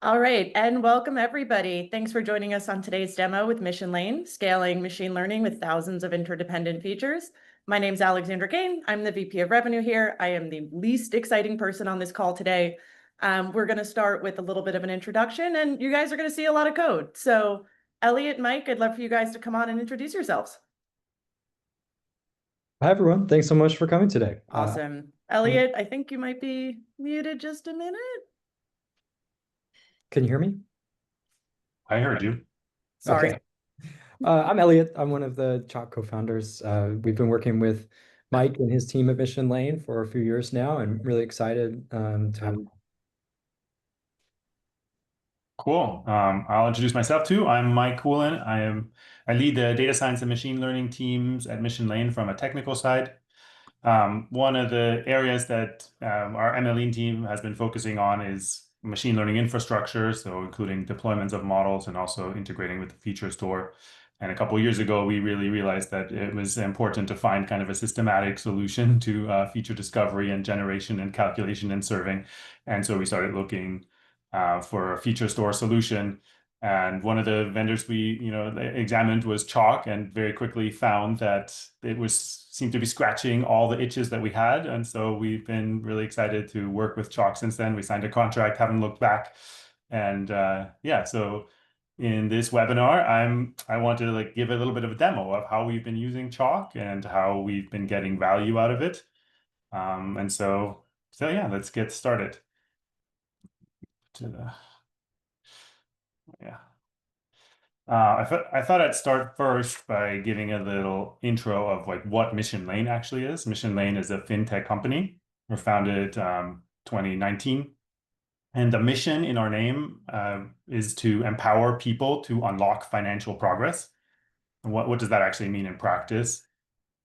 All right, and welcome everybody. Thanks for joining us on today's demo with Mission Lane, scaling machine learning with thousands of interdependent features. My name's Alexandra Kane. I'm the VP of Revenue here. I am the least exciting person on this call today. We're going to start with a little bit of an introduction, and you guys are going to see a lot of code. So Elliot, Mike, I'd love for you guys to come on and introduce yourselves. Hi, everyone. Thanks so much for coming today. Awesome. Elliot, I think you might be muted just a minute. Can you hear me? I heard you. Sorry. Okay. I'm Elliot. I'm one of the Chalk co-founders. We've been working with Mike and his team at Mission Lane for a few years now, and really excited to have. Cool. I'll introduce myself too. I'm Mike Kuhlen. I lead the data science and machine learning teams at Mission Lane from a technical side. One of the areas that our MLE team has been focusing on is machine learning infrastructure, so including deployments of models and also integrating with the feature store. And a couple of years ago, we really realized that it was important to find kind of a systematic solution to feature discovery and generation and calculation and serving. And so we started looking for a feature store solution. And one of the vendors we examined was Chalk, and very quickly found that it seemed to be scratching all the itches that we had. And so we've been really excited to work with Chalk since then. We signed a contract, haven't looked back. And yeah, so in this webinar, I want to give a little bit of a demo of how we've been using Chalk and how we've been getting value out of it. And so yeah, let's get started. Yeah. I thought I'd start first by giving a little intro of what Mission Lane actually is. Mission Lane is a fintech company. We're founded 2019. And the mission in our name is to empower people to unlock financial progress. And what does that actually mean in practice?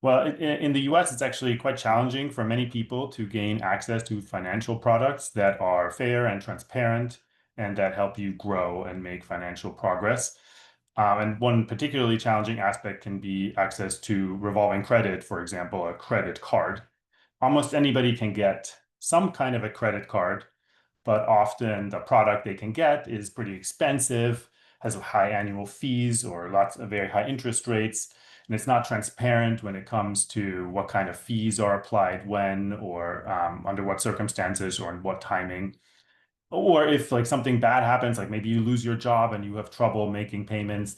Well, in the US, it's actually quite challenging for many people to gain access to financial products that are fair and transparent and that help you grow and make financial progress. And one particularly challenging aspect can be access to revolving credit, for example, a credit card. Almost anybody can get some kind of a credit card, but often the product they can get is pretty expensive, has high annual fees or lots of very high interest rates. And it's not transparent when it comes to what kind of fees are applied when, or under what circumstances, or in what timing. Or if something bad happens, like maybe you lose your job and you have trouble making payments,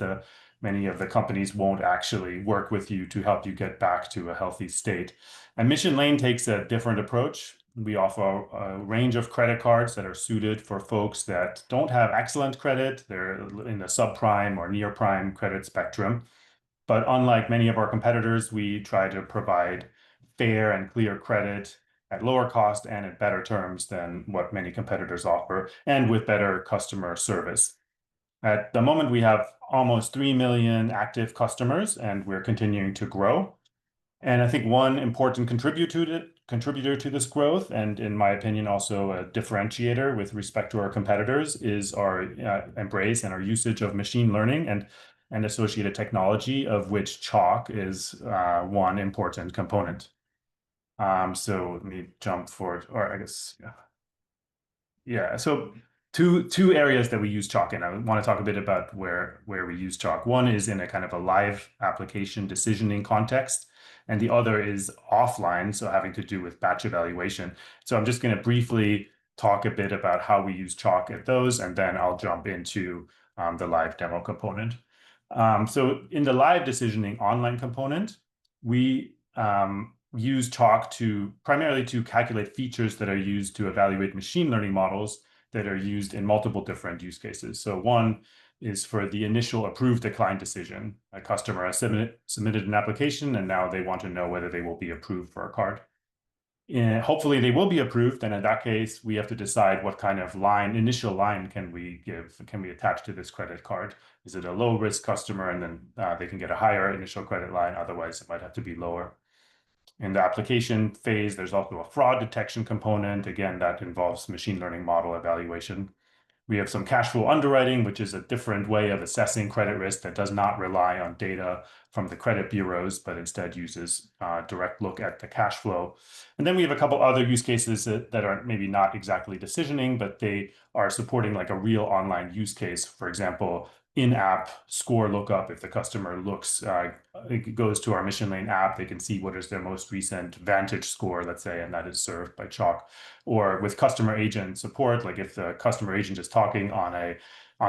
many of the companies won't actually work with you to help you get back to a healthy state. And Mission Lane takes a different approach. We offer a range of credit cards that are suited for folks that don't have excellent credit. They're in the subprime or near prime credit spectrum. But unlike many of our competitors, we try to provide fair and clear credit at lower cost and at better terms than what many competitors offer, and with better customer service. At the moment, we have almost 3 million active customers, and we're continuing to grow. And I think one important contributor to this growth, and in my opinion, also a differentiator with respect to our competitors, is our embrace and our usage of machine learning and associated technology, of which Chalk is one important component. So let me jump forward, or I guess, yeah. Yeah, so two areas that we use Chalk in. I want to talk a bit about where we use Chalk. One is in a kind of a live application decisioning context, and the other is offline, so having to do with batch evaluation. So I'm just going to briefly talk a bit about how we use Chalk at those, and then I'll jump into the live demo component. So in the live decisioning online component, we use Chalk primarily to calculate features that are used to evaluate machine learning models that are used in multiple different use cases. So one is for the initial approve decline decision. A customer has submitted an application, and now they want to know whether they will be approved for a card. Hopefully they will be approved, and in that case, we have to decide what kind of initial line can we attach to this credit card. Is it a low-risk customer, and then they can get a higher initial credit line, otherwise it might have to be lower. In the application phase, there's also a fraud detection component. Again, that involves machine learning model evaluation. We have some cash flow underwriting, which is a different way of assessing credit risk that does not rely on data from the credit bureaus, but instead uses a direct look at the cash flow. And then we have a couple other use cases that are maybe not exactly decisioning, but they are supporting like a real online use case. For example, in-app score lookup. If the customer it goes to our Mission Lane app, they can see what is their most recent Vantage score, let's say, and that is served by Chalk. Or with customer agent support, like if the customer agent is talking on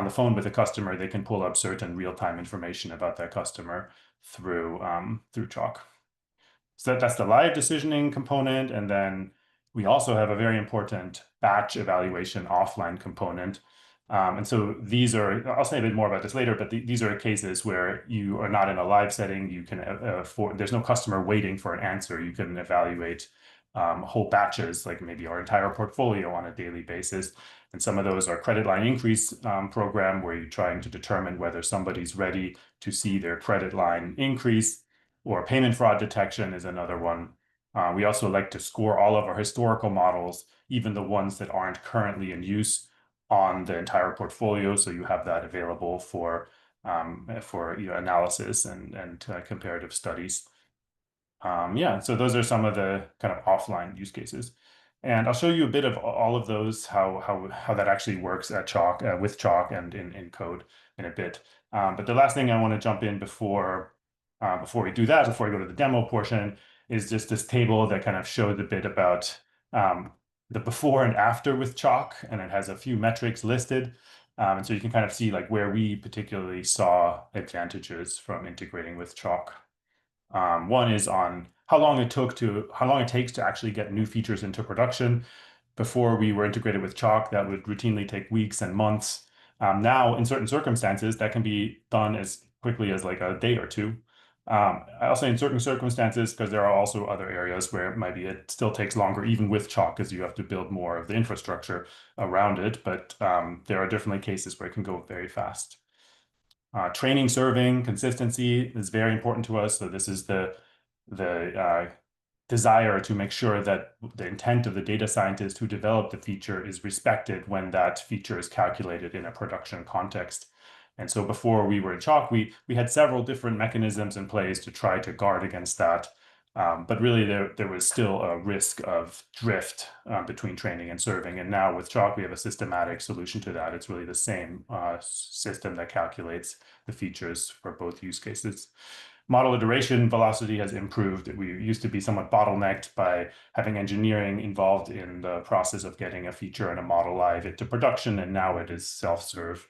the phone with a customer, they can pull up certain real-time information about that customer through Chalk. So that's the live decisioning component, and then we also have a very important batch evaluation offline component. And so these are, I'll say a bit more about this later, but these are cases where you are not in a live setting. You can, there's no customer waiting for an answer. You can evaluate whole batches, like maybe our entire portfolio on a daily basis. And some of those are credit line increase program, where you're trying to determine whether somebody's ready to see their credit line increase, or payment fraud detection is another one. We also like to score all of our historical models, even the ones that aren't currently in use, on the entire portfolio, so you have that available for analysis and comparative studies. Yeah, so those are some of the kind of offline use cases, and I'll show you a bit of all of those, how that actually works at Chalk, with Chalk and in code in a bit. But the last thing I want to jump in before we do that, before we go to the demo portion, is just this table that kind of shows a bit about the before and after with Chalk, and it has a few metrics listed. And so you can kind of see like where we particularly saw advantages from integrating with Chalk. One is on how long it takes to actually get new features into production. Before we were integrated with Chalk, that would routinely take weeks and months. Now, in certain circumstances, that can be done as quickly as like a day or two. I'll say in certain circumstances, because there are also other areas where it still takes longer, even with Chalk, because you have to build more of the infrastructure around it. But there are definitely cases where it can go very fast. Training, serving, consistency is very important to us. So this is the desire to make sure that the intent of the data scientist who developed the feature is respected when that feature is calculated in a production context. And so before we were in Chalk, we had several different mechanisms in place to try to guard against that. But really, there was still a risk of drift between training and serving. And now with Chalk, we have a systematic solution to that. It's really the same system that calculates the features for both use cases. Model iteration velocity has improved. We used to be somewhat bottlenecked by having engineering involved in the process of getting a feature and a model live into production, and now it is self-serve.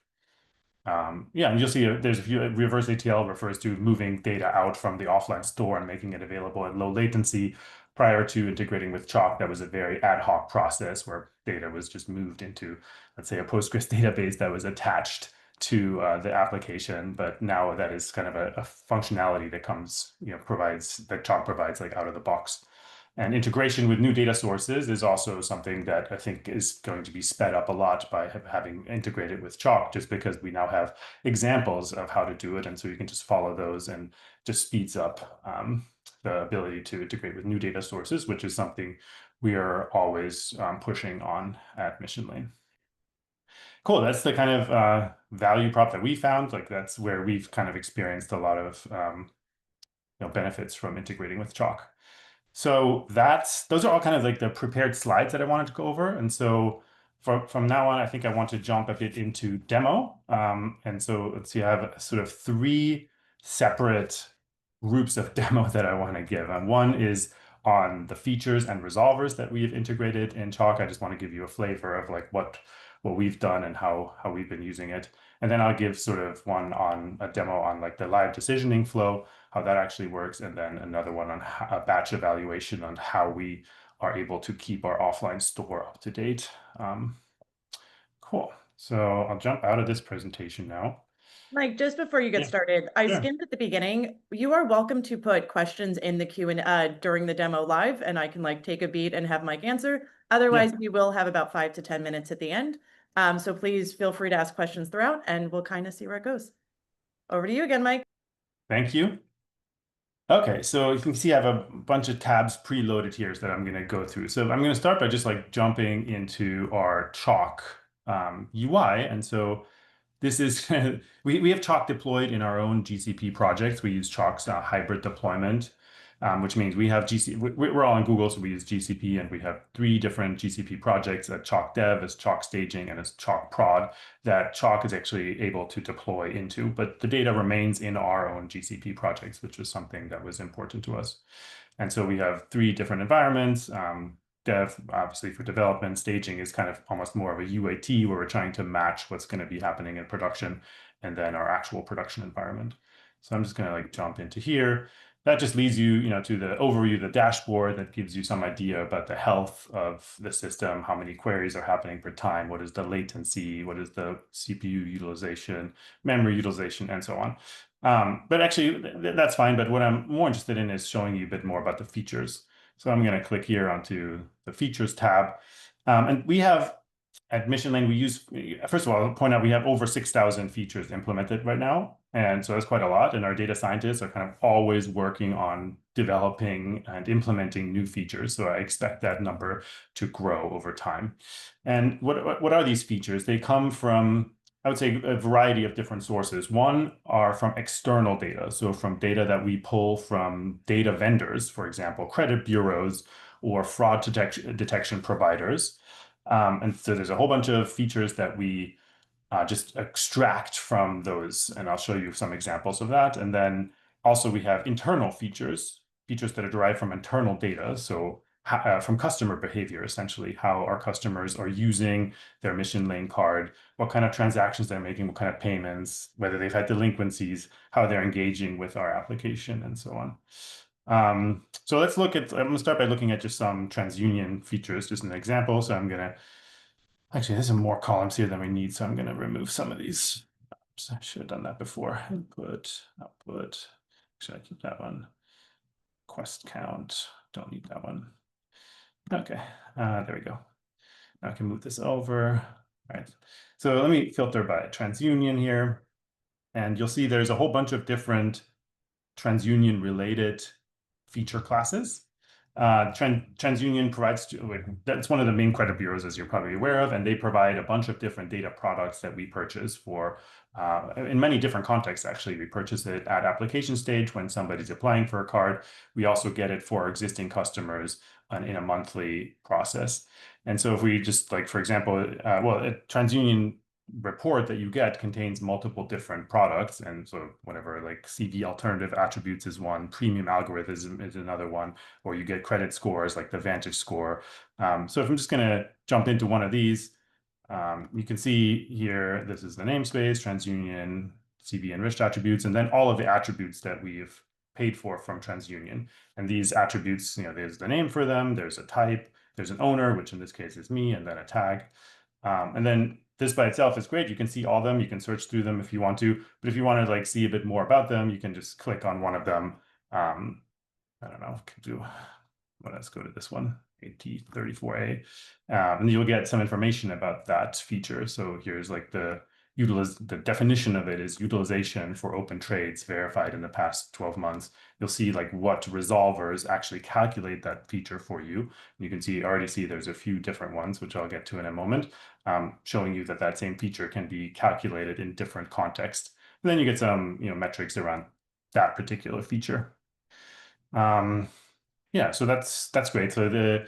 Yeah, and you'll see there's a few. Reverse ATL refers to moving data out from the offline store and making it available at low latency. Prior to integrating with Chalk, that was a very ad hoc process where data was just moved into, let's say, a Postgres database that was attached to the application. But now that is kind of a functionality that comes, that Chalk provides like out of the box. And integration with new data sources is also something that I think is going to be sped up a lot by having integrated with Chalk, just because we now have examples of how to do it. And so you can just follow those, and just speeds up the ability to integrate with new data sources, which is something we are always pushing on at Mission Lane. Cool, that's the kind of value prop that we found. Like that's where we've kind of experienced a lot of benefits from integrating with Chalk. So those are all kind of like the prepared slides that I wanted to go over. And so from now on, I think I want to jump a bit into demo. And so let's see, I have sort of 3 separate groups of demo that I want to give. And one is on the features and resolvers that we've integrated in Chalk. I just want to give you a flavor of like what we've done and how we've been using it. And then I'll give sort of a demo on like the live decisioning flow, how that actually works, and then another one on a batch evaluation on how we are able to keep our offline store up to date. Cool. So I'll jump out of this presentation now. Mike, just before you get started, I Sure. skimmed at the beginning. You are welcome to put questions in the Q&A during the demo live, and I can like take a beat and have Mike answer. Otherwise, we will have about 5 to 10 minutes at the end. So please feel free to ask questions throughout, and we'll kind of see where it goes. Over to you again, Mike. Thank you. Okay, so you can see I have a bunch of tabs preloaded here that I'm going to go through. So I'm going to start by just like jumping into our Chalk UI. And so this is, we have Chalk deployed in our own GCP projects. We use Chalk's hybrid deployment, which means we have we're all on Google, so we use GCP, and we have 3 different GCP projects, at Chalk Dev, as Chalk Staging, and as Chalk Prod, that Chalk is actually able to deploy into. But the data remains in our own GCP projects, which was something that was important to us. And so we have 3 different environments. Dev, obviously, for development. Staging is kind of almost more of a UAT, where we're trying to match what's going to be happening in production, and then our actual production environment. So I'm just going to like jump into here. That just leads you, to the overview, the dashboard that gives you some idea about the health of the system, how many queries are happening per time, what is the latency, what is the CPU utilization, memory utilization, and so on. But actually, that's fine. But what I'm more interested in is showing you a bit more about the features. So I'm going to click here onto the features tab. And we have, at Mission Lane, we use, first of all, I'll point out we have over 6,000 features implemented right now. And so that's quite a lot. And our data scientists are kind of always working on developing and implementing new features. So I expect that number to grow over time. And what are these features? They come from, I would say, a variety of different sources. One are from external data. So from data that we pull from data vendors, for example, credit bureaus or fraud detection providers. And so there's a whole bunch of features that we just extract from those. And I'll show you some examples of that. And then also we have internal features that are derived from internal data. So from customer behavior, essentially, how our customers are using their Mission Lane card, what kind of transactions they're making, what kind of payments, whether they've had delinquencies, how they're engaging with our application, and so on. So let's look at, I'm going to start by looking at just some TransUnion features, just an example. So I'm going to, actually, there's some more columns here than we need, so I'm going to remove some of these. Oops, I should have done that before. Input, output. Should I keep that one? Quest count, don't need that one. Okay, there we go. Now I can move this over. All right, so let me filter by TransUnion here. And you'll see there's a whole bunch of different TransUnion related feature classes. TransUnion provides, that's one of the main credit bureaus, as you're probably aware of, and they provide a bunch of different data products that we purchase for, in many different contexts, actually. We purchase it at application stage when somebody's applying for a card. We also get it for existing customers in a monthly process. And so if we just, like, for example, a TransUnion report that you get contains multiple different products, and so whatever, like CV alternative attributes is one, premium algorithm is another one, or you get credit scores like the Vantage score. So if I'm just going to jump into one of these, you can see here, this is the namespace, TransUnion, CV enriched attributes, and then all of the attributes that we've paid for from TransUnion. And these attributes, there's the name for them, there's a type, there's an owner, which in this case is me, and then a tag. And then this by itself is great. You can see all of them. You can search through them if you want to. But if you want to see a bit more about them, you can just click on one of them. I don't know. Let's go to this one, AT34A. And you'll get some information about that feature. So here's like the definition of it is utilization for open trades verified in the past 12 months. You'll see like what resolvers actually calculate that feature for you. You can already see there's a few different ones, which I'll get to in a moment, showing you that same feature can be calculated in different contexts. And then you get some metrics around that particular feature. Yeah, so that's great. So the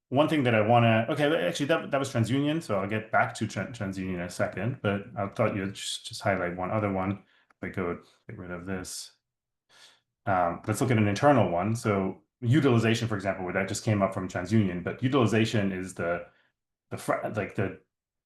one thing that I want to, okay, actually that was TransUnion, so I'll get back to TransUnion in a second, but I thought you'd just highlight one other one. If I go get rid of this, let's look at an internal one. So utilization, for example, where that just came up from TransUnion, but utilization is the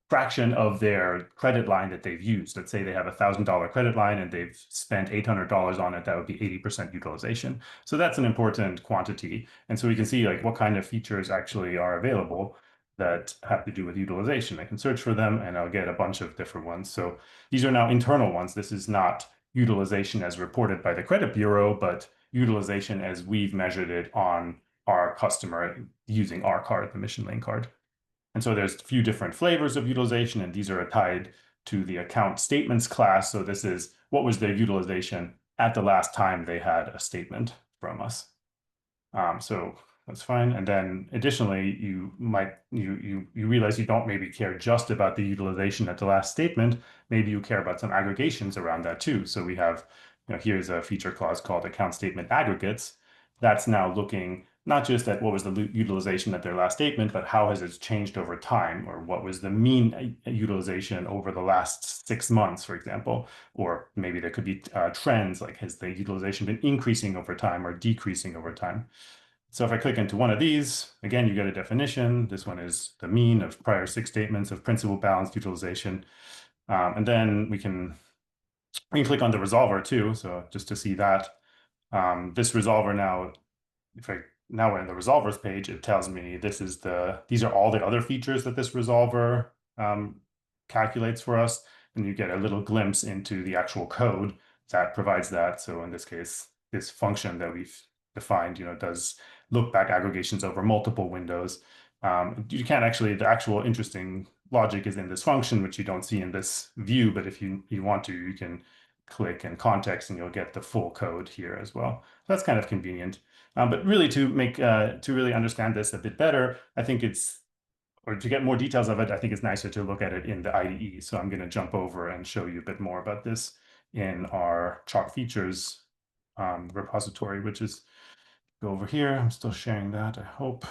fraction of their credit line that they've used. Let's say they have $1,000 credit line and they've spent $800 on it. That would be 80% utilization. So that's an important quantity. And so we can see like what kind of features actually are available that have to do with utilization. I can search for them and I'll get a bunch of different ones. So these are now internal ones. This is not utilization as reported by the credit bureau, but utilization as we've measured it on our customer using our card, the Mission Lane card. And so there's a few different flavors of utilization, and these are tied to the account statements class. So this is what was their utilization at the last time they had a statement from us. So that's fine. And then additionally, you realize you don't maybe care just about the utilization at the last statement. Maybe you care about some aggregations around that too. So we have, here's a feature clause called account statement aggregates. That's now looking not just at what was the utilization at their last statement, but how has it changed over time, or what was the mean utilization over the last 6 months, for example. Or maybe there could be trends, like has the utilization been increasing over time or decreasing over time. So if I click into one of these, again, you get a definition. This one is the mean of prior 6 statements of principal balanced utilization. And then we can click on the resolver too. So just to see that, this resolver now, now we're in the resolvers page, it tells me these are all the other features that this resolver calculates for us. And you get a little glimpse into the actual code that provides that. So in this case, this function that we've defined, does look back aggregations over multiple windows. You can't actually, the actual interesting logic is in this function, which you don't see in this view, but if you want to, you can click in context and you'll get the full code here as well. So that's kind of convenient. But really to really understand this a bit better, I think or to get more details of it, I think it's nicer to look at it in the IDE. So I'm going to jump over and show you a bit more about this in our Chalk features repository, which is, go over here. I'm still sharing that, I hope.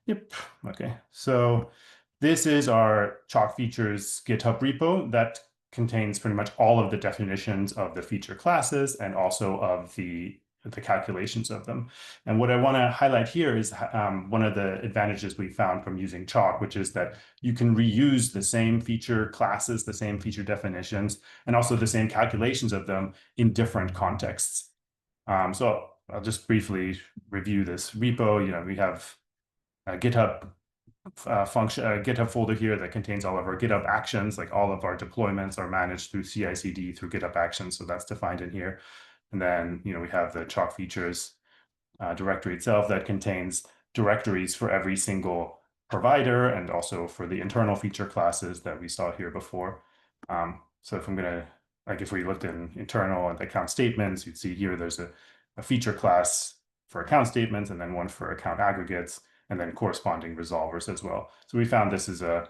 Yep. Okay. So this is our Chalk features GitHub repo that contains pretty much all of the definitions of the feature classes and also of the calculations of them. And what I want to highlight here is one of the advantages we found from using Chalk, which is that you can reuse the same feature classes, the same feature definitions, and also the same calculations of them in different contexts. So I'll just briefly review this repo. We have a GitHub GitHub folder here that contains all of our GitHub actions, like all of our deployments are managed through CI/CD through GitHub actions. So that's defined in here. And then, we have the Chalk features directory itself that contains directories for every single provider and also for the internal feature classes that we saw here before. So if I'm going to, like if we looked in internal and account statements, you'd see here there's a feature class for account statements and then one for account aggregates and then corresponding resolvers as well. So we found this is a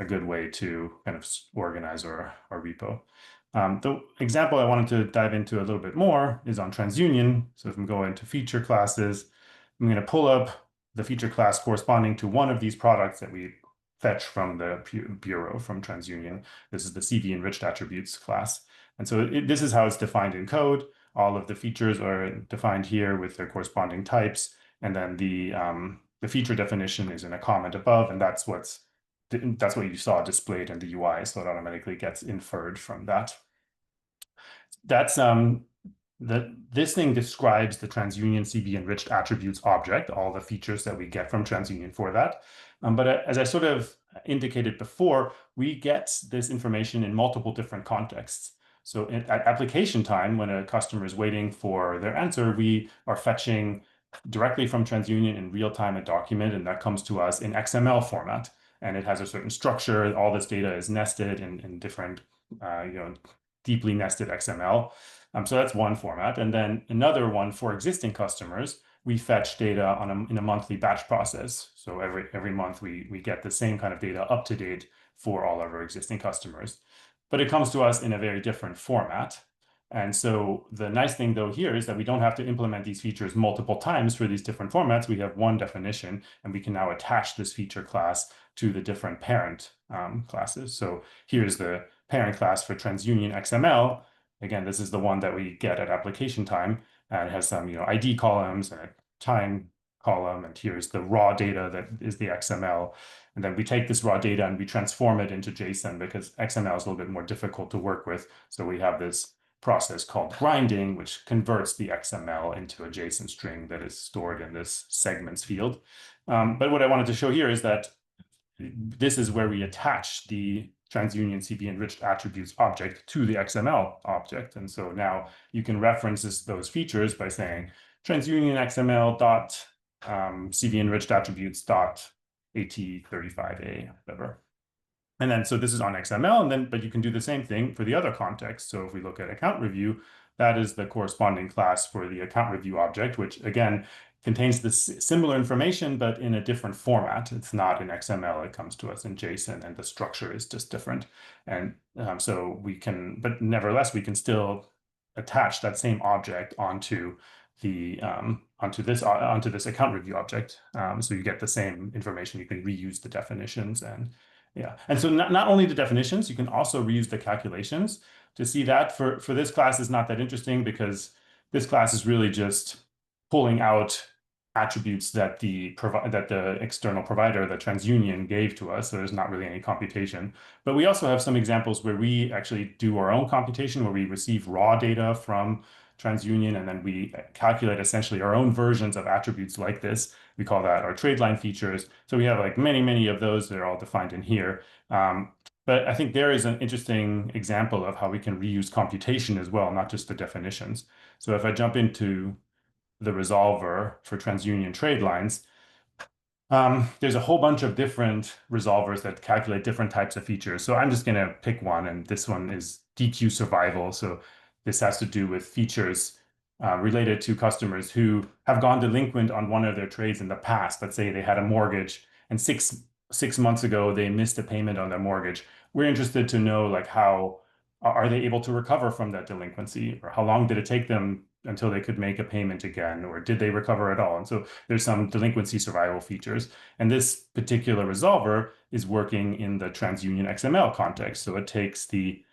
good way to kind of organize our repo. The example I wanted to dive into a little bit more is on TransUnion. So if I'm going to feature classes, I'm going to pull up the feature class corresponding to one of these products that we fetch from the bureau from TransUnion. This is the CV enriched attributes class. And so this is how it's defined in code. All of the features are defined here with their corresponding types. And then the feature definition is in a comment above, and that's what you saw displayed in the UI. So it automatically gets inferred from that. That's this thing describes the TransUnion CV enriched attributes object, all the features that we get from TransUnion for that. But as I sort of indicated before, we get this information in multiple different contexts. So at application time, when a customer is waiting for their answer, we are fetching directly from TransUnion in real time a document, and that comes to us in XML format. And it has a certain structure. All this data is nested in different, deeply nested XML. So that's one format. And then another one for existing customers, we fetch data in a monthly batch process. So every month we get the same kind of data up to date for all of our existing customers. But it comes to us in a very different format. And so the nice thing though here is that we don't have to implement these features multiple times for these different formats. We have one definition, and we can now attach this feature class to the different parent classes. So here's the parent class for TransUnion XML. Again, this is the one that we get at application time, and it has some ID columns and a time column. And here's the raw data that is the XML. And then we take this raw data and we transform it into JSON because XML is a little bit more difficult to work with. So we have this process called grinding, which converts the XML into a JSON string that is stored in this segments field. But what I wanted to show here is that this is where we attach the TransUnion CV enriched attributes object to the XML object. And so now you can reference those features by saying TransUnion XML dot CV enriched attributes dot AT35A, whatever. And then, so this is on XML, but you can do the same thing for the other context. So if we look at account review, that is the corresponding class for the account review object, which again contains this similar information, but in a different format. It's not in XML, it comes to us in JSON, and the structure is just different. And so we can, but nevertheless, we can still attach that same object onto the onto this account review object. So you get the same information. You can reuse the definitions, and yeah. And so not only the definitions, you can also reuse the calculations. To see that for this class is not that interesting, because this class is really just pulling out attributes that the external provider, the TransUnion, gave to us. So there's not really any computation. But we also have some examples where we actually do our own computation, where we receive raw data from TransUnion, and then we calculate essentially our own versions of attributes like this. We call that our trade line features. So we have like many of those that are all defined in here. But I think there is an interesting example of how we can reuse computation as well, not just the definitions. So if I jump into the resolver for TransUnion trade lines, there's a whole bunch of different resolvers that calculate different types of features. So I'm just going to pick one, and this one is DQ survival. So this has to do with features related to customers who have gone delinquent on one of their trades in the past. Let's say they had a mortgage, and six months ago they missed a payment on their mortgage. We're interested to know, like, how are they able to recover from that delinquency, or how long did it take them until they could make a payment again, or did they recover at all? And so there's some delinquency survival features. And this particular resolver is working in the TransUnion XML context. So it takes the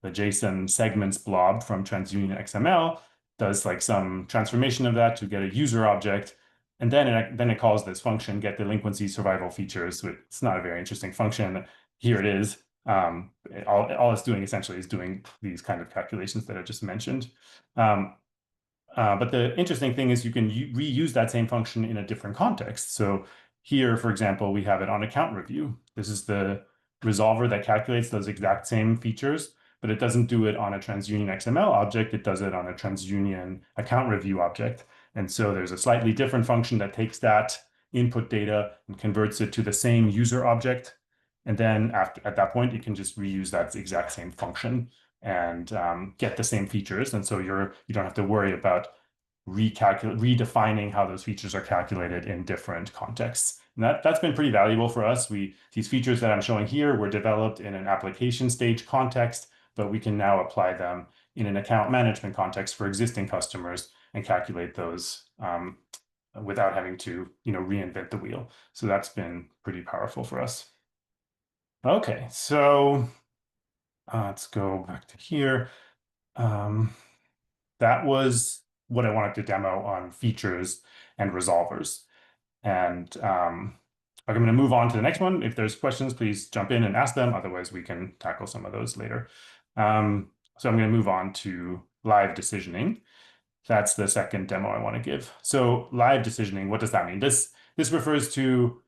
JSON segments blob from TransUnion XML, does like some transformation of that to get a user object, and then it calls this function, get delinquency survival features. So it's not a very interesting function. Here it is. All it's doing essentially is doing these kind of calculations that I just mentioned. But the interesting thing is you can reuse that same function in a different context. So here, for example, we have it on account review. This is the resolver that calculates those exact same features, but it doesn't do it on a TransUnion XML object. It does it on a TransUnion account review object. And so there's a slightly different function that takes that input data and converts it to the same user object. And then at that point, you can just reuse that exact same function and get the same features. And so you don't have to worry about redefining how those features are calculated in different contexts. And that's been pretty valuable for us. These features that I'm showing here were developed in an application stage context, but we can now apply them in an account management context for existing customers and calculate those without having to reinvent the wheel. So that's been pretty powerful for us. Okay, so let's go back to here. That was what I wanted to demo on features and resolvers. And I'm going to move on to the next one. If there's questions, please jump in and ask them. Otherwise, we can tackle some of those later. So I'm going to move on to live decisioning. That's the second demo I want to give. So live decisioning, what does that mean? This refers to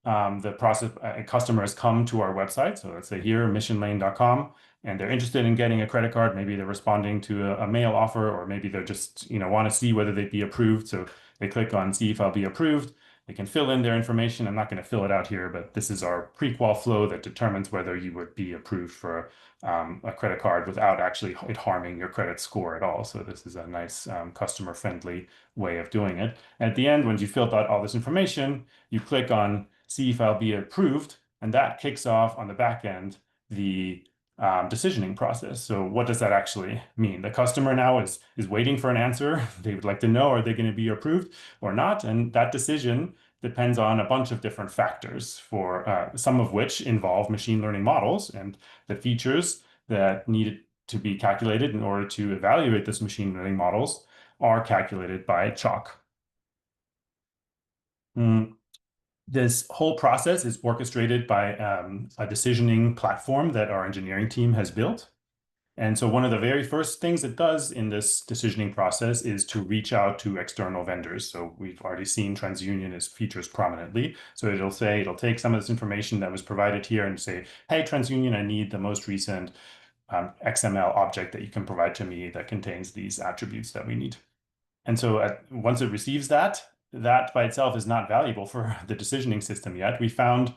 the process. Customers come to our website. So let's say here, missionlane.com, and they're interested in getting a credit card. Maybe they're responding to a mail offer, or maybe they're just want to see whether they'd be approved. So they click on see if I'll be approved. They can fill in their information. I'm not going to fill it out here, but this is our pre-qual flow that determines whether you would be approved for a credit card without actually it harming your credit score at all. So this is a nice customer-friendly way of doing it. And at the end, when you filled out all this information, you click on see if I'll be approved, and that kicks off on the back end the decisioning process. So what does that actually mean? The customer now is waiting for an answer. They would like to know, are they going to be approved or not? And that decision depends on a bunch of different factors, for some of which involve machine learning models, and the features that need to be calculated in order to evaluate this machine learning models are calculated by Chalk. This whole process is orchestrated by a decisioning platform that our engineering team has built. And so one of the very first things it does in this decisioning process is to reach out to external vendors. So we've already seen TransUnion as features prominently. So it'll take some of this information that was provided here and say, hey, TransUnion, I need the most recent XML object that you can provide to me that contains these attributes that we need. And so once it receives that by itself is not valuable for the decisioning system yet. We found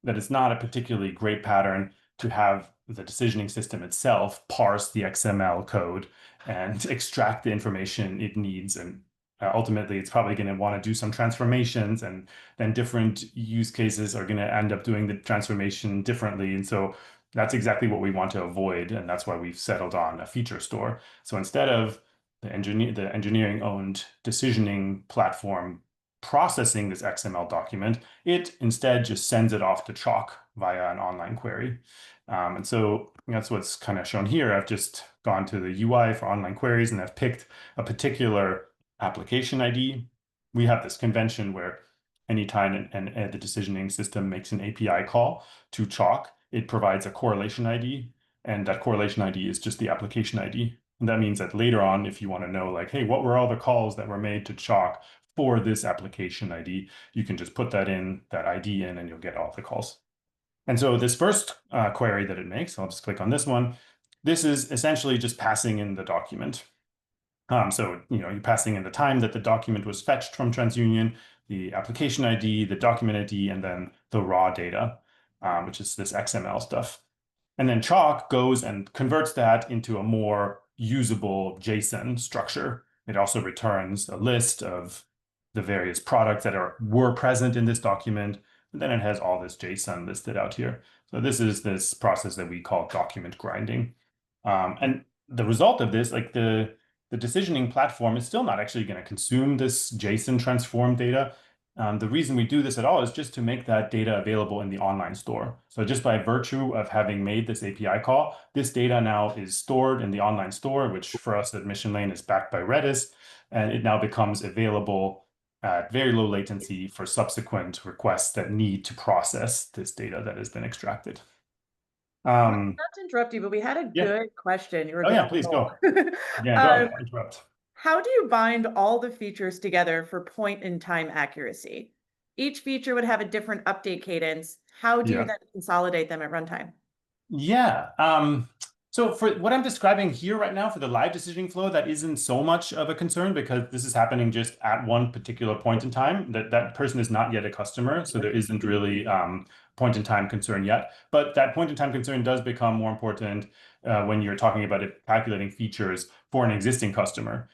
that it's not a particularly great pattern to have the decisioning system itself parse the XML code and extract the information it needs and ultimately it's probably going to want to do some transformations, and then different use cases are going to end up doing the transformation differently. And so that's exactly what we want to avoid. And that's why we've settled on a feature store. So instead of the engineering-owned decisioning platform processing this XML document, it instead just sends it off to Chalk via an online query. And so that's what's kind of shown here. I've just gone to the UI for online queries, and I've picked a particular application ID. We have this convention where anytime the decisioning system makes an API call to Chalk, it provides a correlation ID, and that correlation ID is just the application ID. And that means that later on, if you want to know, like, hey, what were all the calls that were made to Chalk for this application ID, you can just put that ID in, and you'll get all the calls. And so this first query that it makes, I'll just click on this one. This is essentially just passing in the document. So, you're passing in the time that the document was fetched from TransUnion, the application ID, the document ID, and then the raw data, which is this XML stuff. And then Chalk goes and converts that into a more usable JSON structure. It also returns a list of the various products that were present in this document. And then it has all this JSON listed out here. So this is this process that we call document grinding. And the result of this, like the decisioning platform, is still not actually going to consume this JSON transform data. The reason we do this at all is just to make that data available in the online store. So just by virtue of having made this API call, this data now is stored in the online store, which for us at Mission Lane is backed by Redis, and it now becomes available at very low latency for subsequent requests that need to process this data that has been extracted. Not to interrupt you, but we had a good question. You were Please go. Yeah, go ahead, interrupt. How do you bind all the features together for point-in-time accuracy? Each feature would have a different update cadence. How do you then consolidate them at runtime? Yeah. So for what I'm describing here right now for the live decisioning flow, that isn't so much of a concern because this is happening just at one particular point in time. That person is not yet a customer, so there isn't really point in time concern yet. But that point in time concern does become more important when you're talking about calculating features for an existing customer.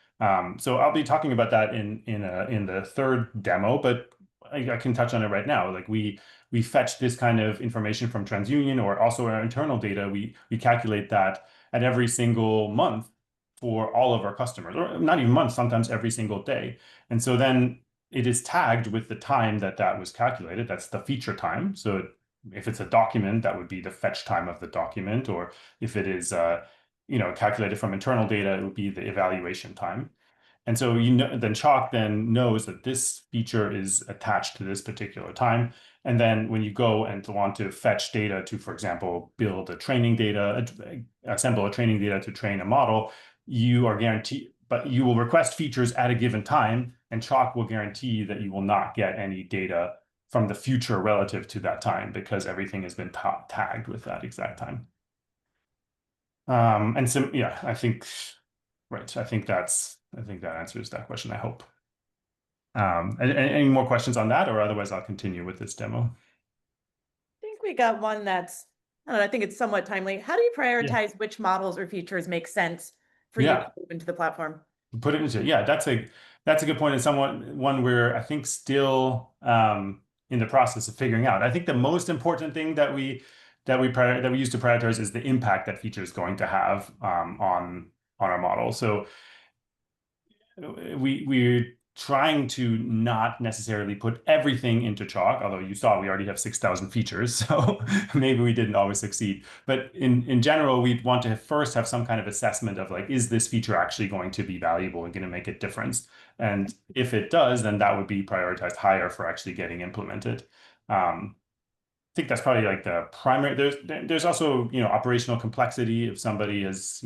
So I'll be talking about that in the third demo, but I can touch on it right now. Like we fetch this kind of information from TransUnion, or also our internal data. We calculate that at every single month for all of our customers, or not even months, sometimes every single day. And so then it is tagged with the time that was calculated. That's the feature time. So if it's a document, that would be the fetch time of the document, or if it is calculated from internal data, it would be the evaluation time. And so then Chalk then knows that this feature is attached to this particular time. And then when you go and want to fetch data to, for example, build a training data, assemble a training data to train a model, you are guaranteed, but you will request features at a given time, and Chalk will guarantee that you will not get any data from the future relative to that time because everything has been tagged with that exact time. And so, yeah, I think that answers that question, I hope. Any more questions on that, or otherwise I'll continue with this demo. I think we got one that's, I don't know, I think it's somewhat timely. How do you prioritize which models or features make sense for you to move into the platform? Put it into, that's a good point, and somewhat one where I think still in the process of figuring out. I think the most important thing that we use to prioritize is the impact that feature is going to have on our model. So we're trying to not necessarily put everything into Chalk, although you saw we already have 6,000 features, so maybe we didn't always succeed. But in general, we'd want to first have some kind of assessment of like, is this feature actually going to be valuable and going to make a difference? And if it does, then that would be prioritized higher for actually getting implemented. I think that's probably like the primary. There's also operational complexity. If somebody has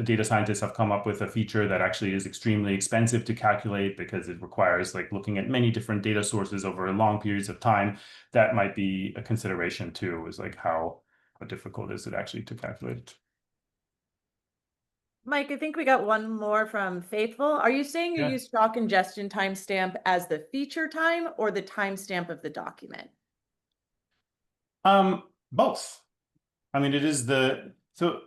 data scientists have come up with a feature that actually is extremely expensive to calculate because it requires like looking at many different data sources over long periods of time, that might be a consideration too. Is like how difficult is it actually to calculate? Mike, I think we got one more from Faithful. Are you saying you use Chalk ingestion timestamp as the feature time or the timestamp of the document? Both. I mean, it is so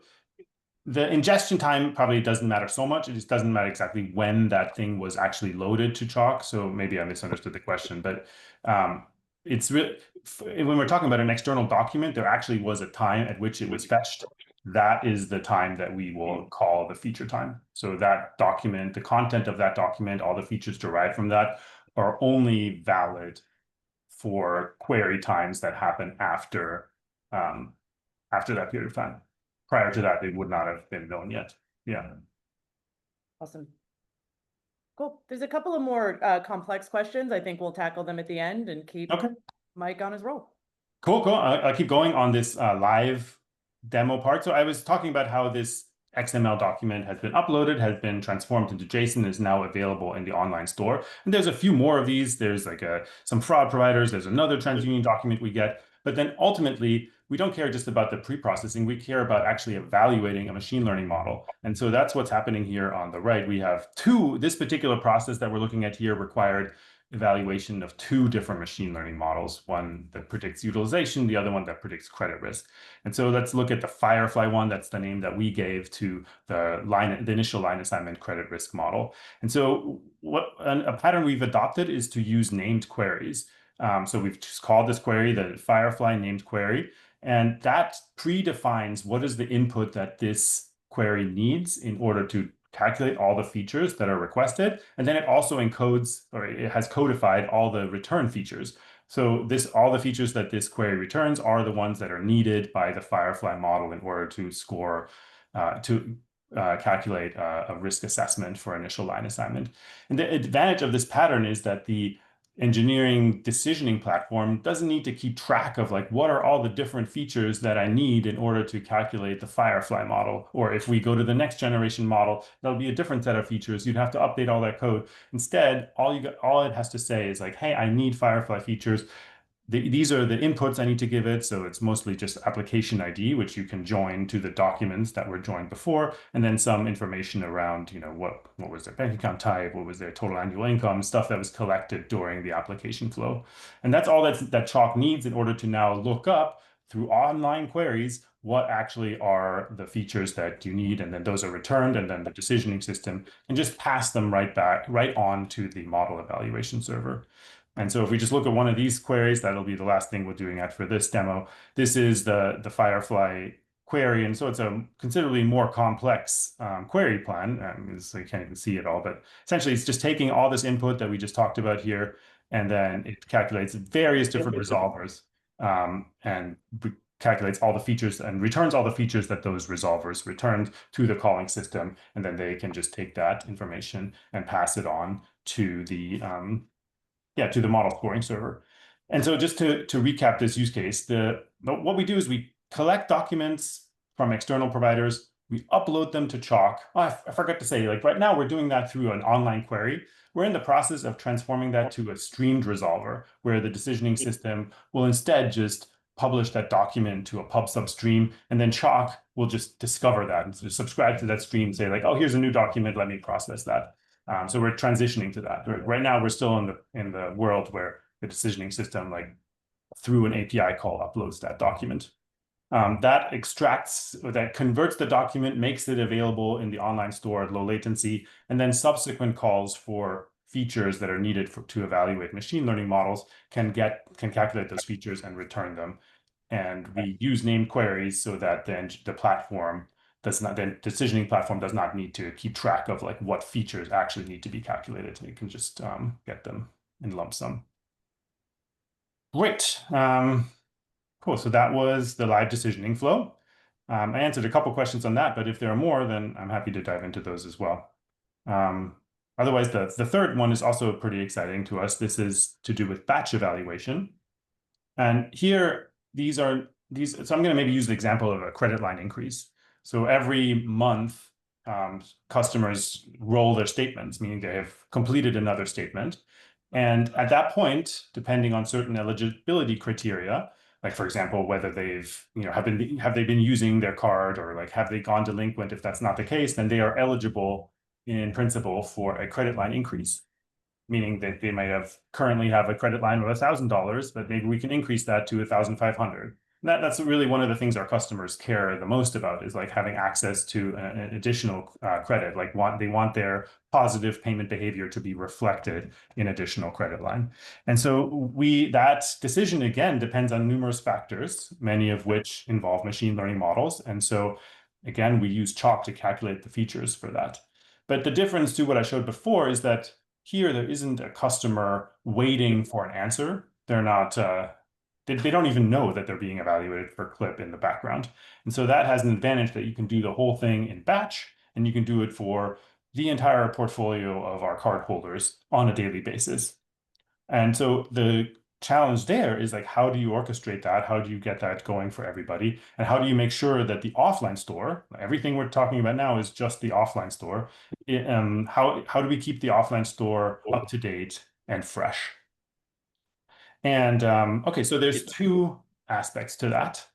The ingestion time probably doesn't matter so much. It just doesn't matter exactly when that thing was actually loaded to Chalk. So maybe I misunderstood the question, but it's really, when we're talking about an external document, there actually was a time at which it was fetched. That is the time that we will call the feature time. So that document, the content of that document, all the features derived from that are only valid for query times that happen after that period of time. Prior to that, they would not have been known yet. Yeah. Awesome. Cool. There's a couple of more complex questions. I think we'll tackle them at the end and keep Mike on his roll. Cool. I'll keep going on this live demo part. So I was talking about how this XML document has been uploaded, has been transformed into JSON, is now available in the online store. And there's a few more of these. There's like some fraud providers. There's another TransUnion document we get. But then ultimately, we don't care just about the pre-processing. We care about actually evaluating a machine learning model. And so that's what's happening here on the right. We have this particular process that we're looking at here required evaluation of two different machine learning models, one that predicts utilization, the other one that predicts credit risk. And so let's look at the Firefly one. That's the name that we gave to the initial line assignment credit risk model. And so a pattern we've adopted is to use named queries. So we've just called this query the Firefly named query, and that predefines what is the input that this query needs in order to calculate all the features that are requested. And then it also encodes, or it has codified all the return features. So all the features that this query returns are the ones that are needed by the Firefly model in order to score, calculate a risk assessment for initial line assignment. And the advantage of this pattern is that the engineering decisioning platform doesn't need to keep track of like, what are all the different features that I need in order to calculate the Firefly model? Or if we go to the next generation model, that'll be a different set of features. You'd have to update all that code. Instead, all it has to say is like, hey, I need Firefly features. These are the inputs I need to give it. So it's mostly just application ID, which you can join to the documents that were joined before, and then some information around, what was their bank account type, what was their total annual income, stuff that was collected during the application flow. And that's all that Chalk needs in order to now look up through online queries what actually are the features that you need, and then those are returned, and then the decisioning system can just pass them right on to the model evaluation server. And so if we just look at one of these queries, that'll be the last thing we're doing for this demo. This is the Firefly query. And so it's a considerably more complex query plan. So you can't even see it all, but essentially it's just taking all this input that we just talked about here, and then it calculates various different resolvers and calculates all the features and returns all the features that those resolvers returned to the calling system. And then they can just take that information and pass it on to the model scoring server. And so just to recap this use case, what we do is we collect documents from external providers, we upload them to Chalk. Oh, I forgot to say, like right now we're doing that through an online query. We're in the process of transforming that to a streamed resolver, where the decisioning system will instead just publish that document to a pub sub stream, and then Chalk will just discover that and just subscribe to that stream, say like, oh, here's a new document, let me process that. So we're transitioning to that. Right now, we're still in the world where the decisioning system, like through an API call, uploads that document. That converts the document, makes it available in the online store at low latency, and then subsequent calls for features that are needed to evaluate machine learning models can calculate those features and return them. And we use named queries so that then the decisioning platform does not need to keep track of like what features actually need to be calculated. It can just get them in lump sum. Great. Cool. So that was the live decisioning flow. I answered a couple questions on that, but if there are more, then I'm happy to dive into those as well. Otherwise, the third one is also pretty exciting to us. This is to do with batch evaluation. And here, so I'm going to maybe use the example of a credit line increase. So every month, customers roll their statements, meaning they have completed another statement. And at that point, depending on certain eligibility criteria, like for example, whether they've, have they been using their card, or like have they gone delinquent? If that's not the case, then they are eligible in principle for a credit line increase, meaning that they might currently have a credit line of $1,000, but maybe we can increase that to $1,500. That's really one of the things our customers care the most about, is like having access to an additional credit. Like they want their positive payment behavior to be reflected in additional credit line. And so that decision again depends on numerous factors, many of which involve machine learning models. And so again, we use Chalk to calculate the features for that. But the difference to what I showed before is that here there isn't a customer waiting for an answer. They're not they don't even know that they're being evaluated for clip in the background. And so that has an advantage that you can do the whole thing in batch, and you can do it for the entire portfolio of our card holders on a daily basis. And so the challenge there is like, how do you orchestrate that? How do you get that going for everybody? And how do you make sure that the offline store, everything we're talking about now is just the offline store. How do we keep the offline store up to date and fresh? And okay, so there's two aspects to that.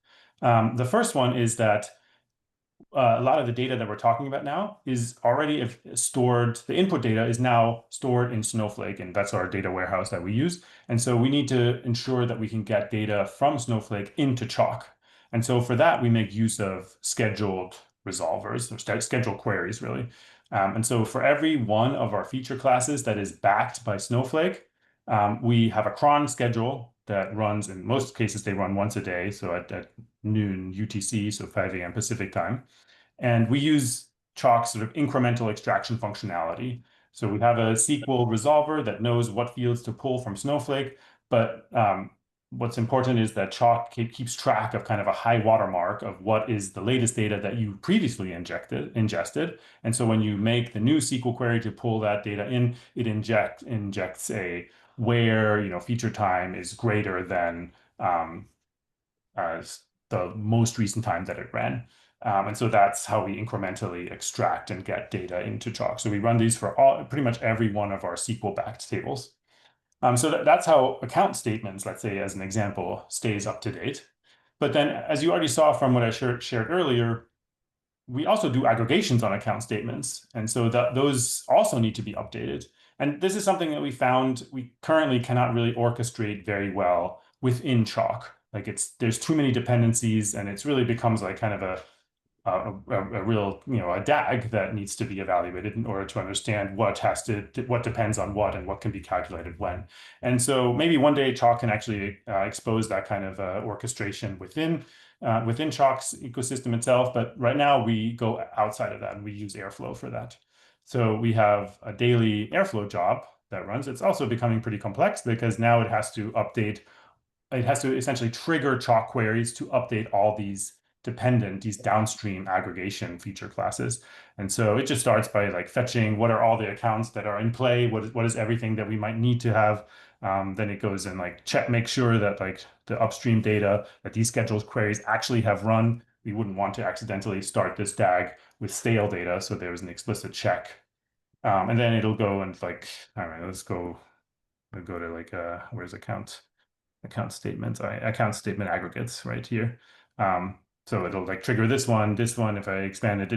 The first one is that a lot of the data that we're talking about now is already stored. The input data is now stored in Snowflake, and that's our data warehouse that we use. And so we need to ensure that we can get data from Snowflake into Chalk. And so for that, we make use of scheduled resolvers, or scheduled queries, really. And so for every one of our feature classes that is backed by Snowflake, we have a cron schedule that runs, in most cases, they run once a day, so at noon UTC, so 5 a.m. Pacific time. And we use Chalk's sort of incremental extraction functionality. So we have a SQL resolver that knows what fields to pull from Snowflake, but what's important is that Chalk keeps track of kind of a high watermark of what is the latest data that you previously ingested. And so when you make the new SQL query to pull that data in, it injects a where feature time is greater than the most recent time that it ran. And so that's how we incrementally extract and get data into Chalk. So we run these for pretty much every one of our SQL-backed tables. So that's how account statements, let's say as an example, stays up to date. But then, as you already saw from what I shared earlier, we also do aggregations on account statements. And so those also need to be updated. And this is something that we found we currently cannot really orchestrate very well within Chalk. Like there's too many dependencies, and it's really becomes like kind of a real a DAG that needs to be evaluated in order to understand what depends on what and what can be calculated when. And so maybe one day Chalk can actually expose that kind of orchestration within Chalk's ecosystem itself. But right now we go outside of that and we use Airflow for that. So we have a daily Airflow job that runs. It's also becoming pretty complex because now it has to essentially trigger Chalk queries to update all these downstream aggregation feature classes. And so it just starts by like fetching what are all the accounts that are in play, what is everything that we might need to have. Then it goes and like make sure that like the upstream data that these scheduled queries actually have run. We wouldn't want to accidentally start this DAG with stale data, so there's an explicit check. And then it'll go and like, all right, we'll go to like where's account statements, account statement aggregates right here. So it'll like trigger this one. If I expand it,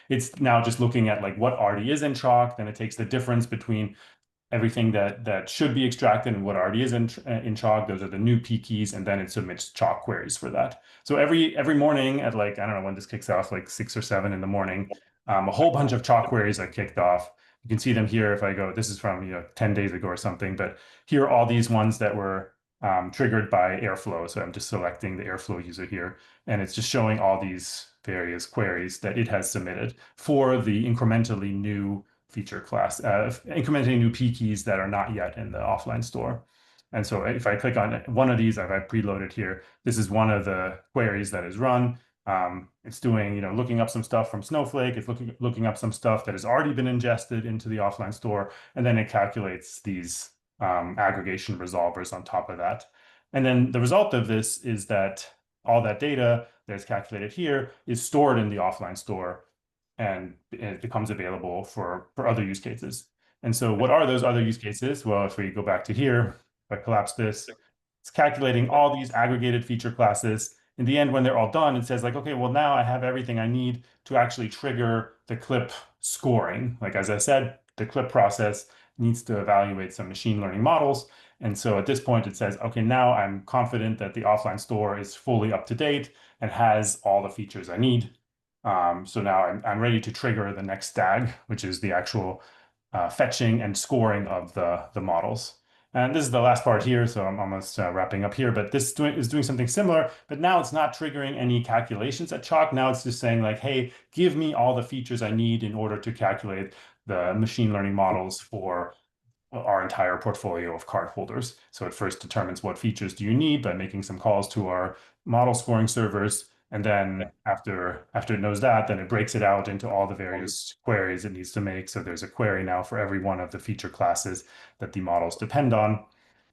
it's now just looking at like what already is in Chalk. Then it takes the difference between everything that should be extracted and what already is in Chalk. Those are the new P keys, and then it submits Chalk queries for that. So every morning at like, I don't know when this kicks off, like 6 or 7 in the morning, a whole bunch of Chalk queries are kicked off. You can see them here if I go, this is from 10 days ago or something, but here are all these ones that were triggered by Airflow. So I'm just selecting the Airflow user here, and it's just showing all these various queries that it has submitted for the incrementally new feature class, incrementally new P keys that are not yet in the offline store. And so if I click on one of these, I've preloaded here. This is one of the queries that is run. It's doing, looking up some stuff from Snowflake. It's looking up some stuff that has already been ingested into the offline store, and then it calculates these aggregation resolvers on top of that. And then the result of this is that all that data that's calculated here is stored in the offline store, and it becomes available for other use cases. And so what are those other use cases? Well, if we go back to here, if I collapse this, it's calculating all these aggregated feature classes. In the end, when they're all done, it says like, okay, well, now I have everything I need to actually trigger the clip scoring. Like, as I said, the clip process needs to evaluate some machine learning models. And so at this point, it says, okay, now I'm confident that the offline store is fully up to date and has all the features I need. So now I'm ready to trigger the next DAG, which is the actual fetching and scoring of the models. And this is the last part here, so I'm almost wrapping up here. But this is doing something similar, but now it's not triggering any calculations at Chalk. Now it's just saying like, hey, give me all the features I need in order to calculate the machine learning models for our entire portfolio of card holders. So it first determines what features do you need by making some calls to our model scoring servers. And then after it knows that, then it breaks it out into all the various queries it needs to make. So there's a query now for every one of the feature classes that the models depend on.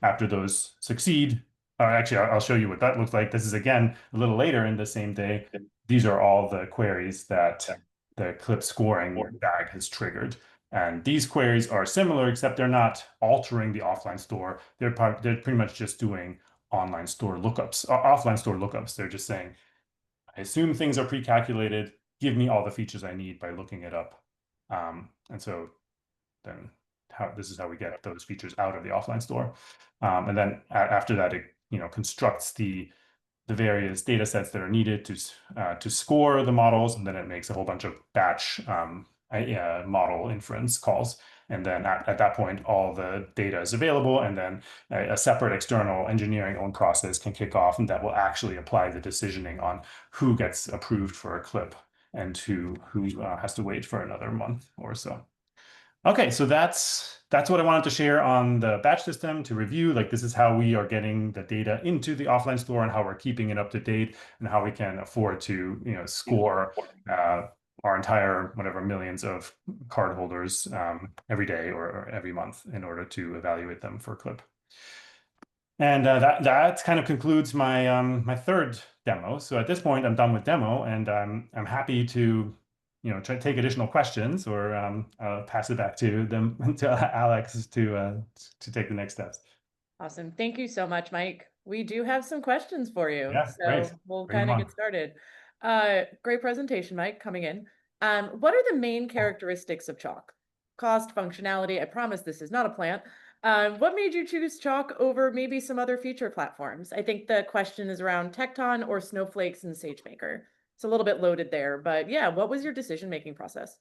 After those succeed, actually, I'll show you what that looks like. This is, again, a little later in the same day. These are all the queries that the clip scoring DAG has triggered. And these queries are similar, except they're not altering the offline store. They're pretty much just doing online store lookups, offline store lookups. They're just saying, I assume things are pre-calculated. Give me all the features I need by looking it up. And so then this is how we get those features out of the offline store. And then after that, it constructs the various data sets that are needed to score the models, and then it makes a whole bunch of batch model inference calls. And then at that point, all the data is available, and then a separate external engineering-owned process can kick off, and that will actually apply the decisioning on who gets approved for a clip and who has to wait for another month or so. Okay, so that's what I wanted to share on the batch system to review. Like, this is how we are getting the data into the offline store and how we're keeping it up to date and how we can afford to score our entire whatever millions of card holders every day or every month in order to evaluate them for clip. And that kind of concludes my my third demo. So at this point, I'm done with demo, and I'm happy to try to take additional questions, or I'll pass it back to Alex to take the next steps. Awesome. Thank you so much, Mike. We do have some questions for you. Yeah, so great. We'll Bring 'em kind of on. get started. Great presentation, Mike, coming in. What are the main characteristics of Chalk? Cost, functionality. I promise this is not a plant. What made you choose Chalk over maybe some other feature platforms? I think the question is around Tecton or Snowflakes and SageMaker. It's a little bit loaded there, but yeah, what was your decision-making process?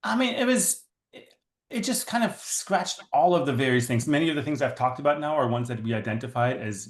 I mean, it just kind of scratched all of the various things. Many of the things I've talked about now are ones that we identified as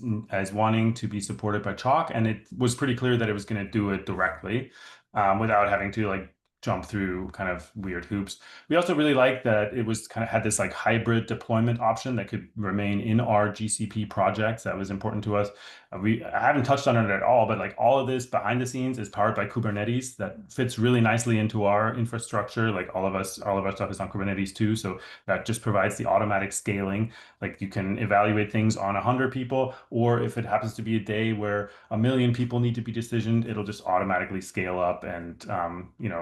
wanting to be supported by Chalk, and it was pretty clear that it was going to do it directly without having to like jump through kind of weird hoops. We also really liked that it was kind of had this like hybrid deployment option that could remain in our GCP projects. That was important to us. I haven't touched on it at all, but like all of this behind the scenes is powered by Kubernetes. That fits really nicely into our infrastructure. Like all of our stuff is on Kubernetes too. So that just provides the automatic scaling. Like you can evaluate things on 100 people, or if it happens to be a day where 1 million people need to be decisioned, it'll just automatically scale up and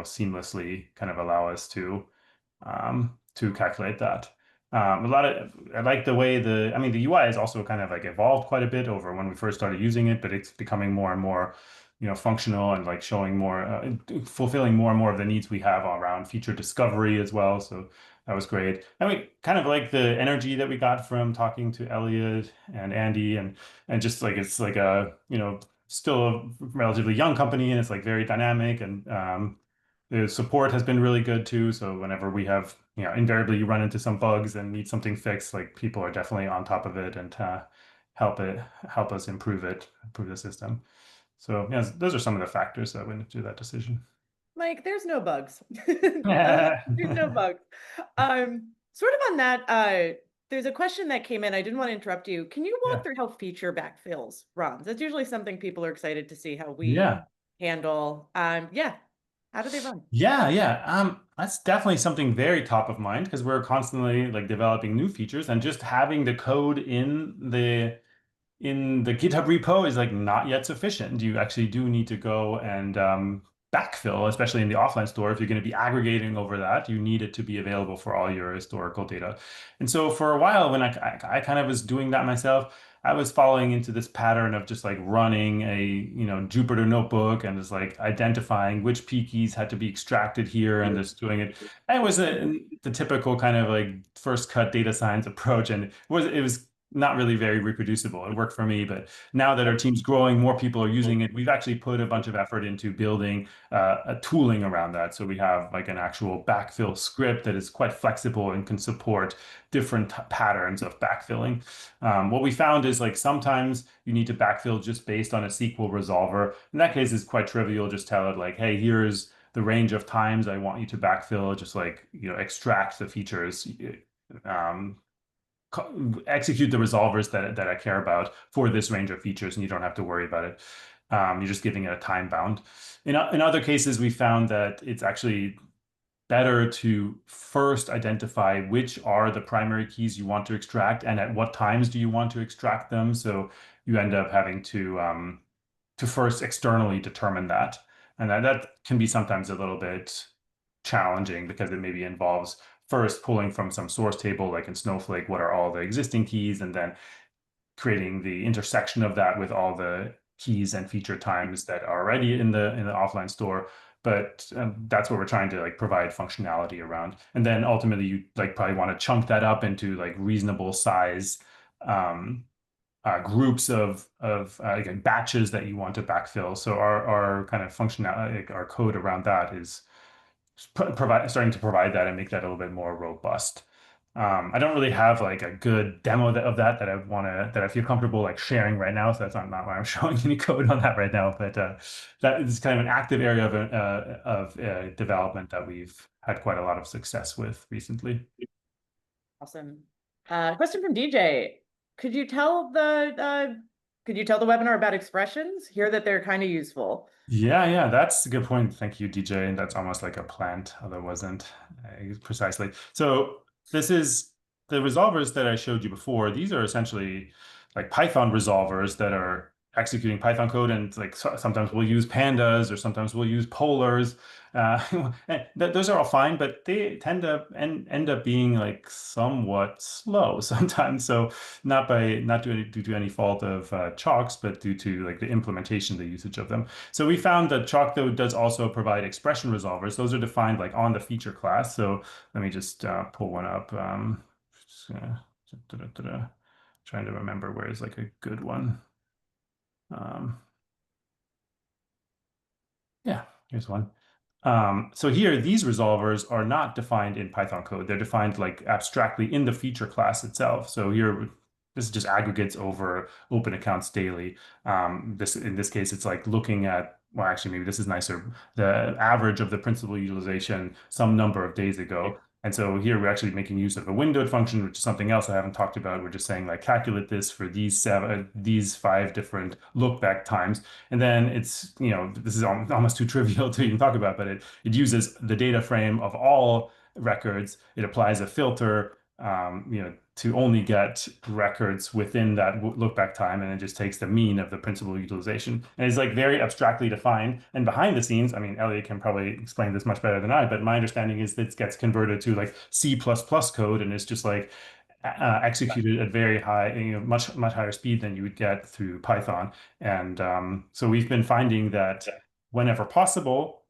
seamlessly kind of allow us to calculate that. I like the way the UI has also kind of like evolved quite a bit over when we first started using it, but it's becoming more and more functional and like showing more, fulfilling more and more of the needs we have around feature discovery as well. So that was great. And we kind of like the energy that we got from talking to Elliot and Andy, and just like it's like a still a relatively young company, and it's like very dynamic, and the support has been really good too. So whenever we have, invariably you run into some bugs and need something fixed, like people are definitely on top of it and help us improve the system. So yeah, those are some of the factors that went into that decision. Mike, there's no bugs. There's no bugs. Sort of on that, there's a question that came in. I didn't want to interrupt you. Can you walk through how feature backfills runs? That's usually something people are excited to see how we handle. How do they run? Yeah. That's definitely something very top of mind because we're constantly like developing new features, and just having the code in the GitHub repo is like not yet sufficient. You actually do need to go and backfill, especially in the offline store. If you're going to be aggregating over that, you need it to be available for all your historical data. And so for a while, when I kind of was doing that myself, I was falling into this pattern of just like running a Jupyter notebook and just like identifying which P keys had to be extracted here and just doing it. And it was the typical kind of like first cut data science approach, and it was not really very reproducible. It worked for me, but now that our team's growing, more people are using it. We've actually put a bunch of effort into building a tooling around that. So we have like an actual backfill script that is quite flexible and can support different patterns of backfilling. What we found is like sometimes you need to backfill just based on a SQL resolver. In that case, it's quite trivial. Just tell it like, hey, here's the range of times I want you to backfill, just like, extract the features, execute the resolvers that I care about for this range of features, and you don't have to worry about it. You're just giving it a time bound. In other cases, we found that it's actually better to first identify which are the primary keys you want to extract and at what times do you want to extract them. So you end up having to first externally determine that. And that can be sometimes a little bit challenging because it maybe involves first pulling from some source table, like in Snowflake, what are all the existing keys, and then creating the intersection of that with all the keys and feature times that are already in the offline store. But that's what we're trying to like provide functionality around. And then ultimately you like probably want to chunk that up into like reasonable size groups of again, batches that you want to backfill. So our kind of functionality, like our code around that is starting to provide that and make that a little bit more robust. I don't really have like a good demo of that that I feel comfortable like sharing right now. So that's not why I'm showing any code on that right now. But that is kind of an active area of development that we've had quite a lot of success with recently. Awesome. Question from DJ. Could you tell the webinar about expressions? Hear that they're kind of useful. Yeah, that's a good point. Thank you, DJ. And that's almost like a plant, although it wasn't precisely. So this is the resolvers that I showed you before. These are essentially like Python resolvers that are executing Python code, and like sometimes we'll use pandas or sometimes we'll use polars. Those are all fine, but they tend to end up being like somewhat slow sometimes. So not due to any fault of chalks, but due to like the implementation, the usage of them. So we found that Chalk though does also provide expression resolvers. Those are defined like on the feature class. So let me just pull one up. Trying to remember where is like a good one. Yeah, here's one. So here, these resolvers are not defined in Python code. They're defined like abstractly in the feature class itself. So here, this is just aggregates over open accounts daily. In this case, it's like looking at, well, actually, maybe this is nicer, the average of the principal utilization some number of days ago. And so here we're actually making use of a windowed function, which is something else I haven't talked about. We're just saying like calculate this for these 5 different look back times. And then it's, this is almost too trivial to even talk about, but it uses the data frame of all records. It applies a filter, to only get records within that look back time, and it just takes the mean of the principal utilization. And it's like very abstractly defined. And behind the scenes, I mean, Elliot can probably explain this much better than I, but my understanding is that it gets converted to like C++ code, and it's just like executed at very high, much higher speed than you would get through Python. And so we've been finding that whenever possible,